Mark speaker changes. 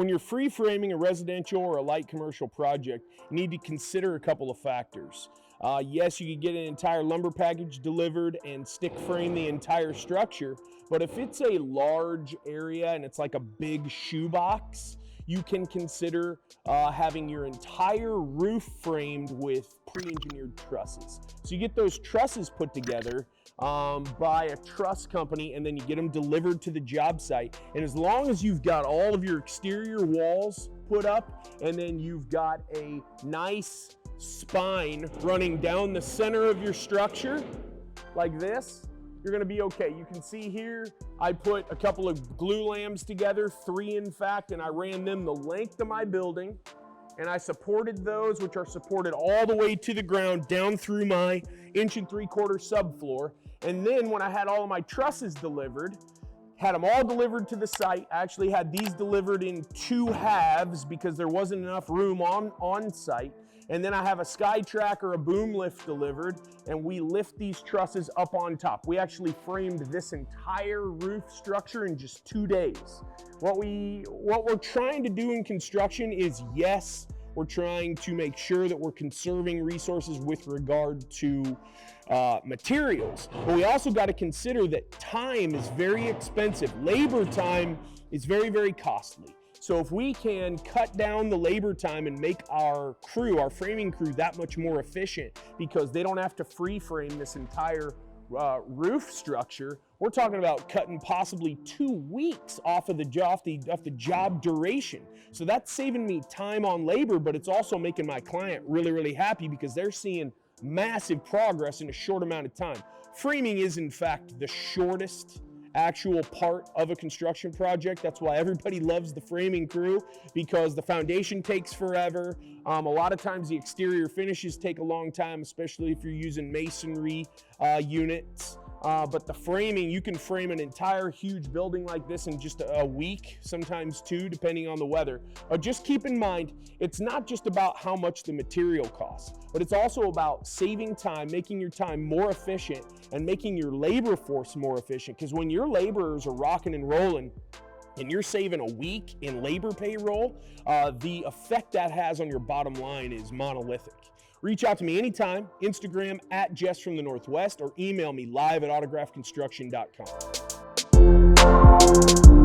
Speaker 1: When you're free framing a residential or a light commercial project, you need to consider a couple of factors. Yes, you could get an entire lumber package delivered and stick frame the entire structure, but if it's a large area and it's like a big shoebox, you can consider having your entire roof framed with pre-engineered trusses. So you get those trusses put together by a truss company, and then you get them delivered to the job site. And as long as you've got all of your exterior walls put up, and then you've got a nice spine running down the center of your structure like this, you're gonna be okay. You can see here, I put a couple of glue lambs together, 3 in fact, and I ran them the length of my building, and I supported those, which are supported all the way to the ground down through my 1 3/4 subfloor. And then when I had all of my trusses delivered, had them all delivered to the site. I actually had these delivered in 2 halves because there wasn't enough room on site. And then I have a SkyTrack or a boom lift delivered, and we lift these trusses up on top. We actually framed this entire roof structure in just 2 days. What we're trying to do in construction is, yes, we're trying to make sure that we're conserving resources with regard to materials, but we also got to consider that time is very expensive. Labor time is very, very costly. So if we can cut down the labor time and make our crew, our framing crew, that much more efficient because they don't have to free frame this entire roof structure, we're talking about cutting possibly 2 weeks off of the job duration. So that's saving me time on labor, but it's also making my client really, really happy because they're seeing massive progress in a short amount of time. Framing is in fact the shortest actual part of a construction project. That's why everybody loves the framing crew, because the foundation takes forever. A lot of times the exterior finishes take a long time, especially if you're using masonry units. But the framing, you can frame an entire huge building like this in just a week, sometimes 2, depending on the weather. Just keep in mind, it's not just about how much the material costs, but it's also about saving time, making your time more efficient, and making your labor force more efficient. Because when your laborers are rocking and rolling, and you're saving a week in labor payroll, the effect that has on your bottom line is monolithic. Reach out to me anytime, Instagram at Jess from the Northwest, or email me live at autographconstruction.com.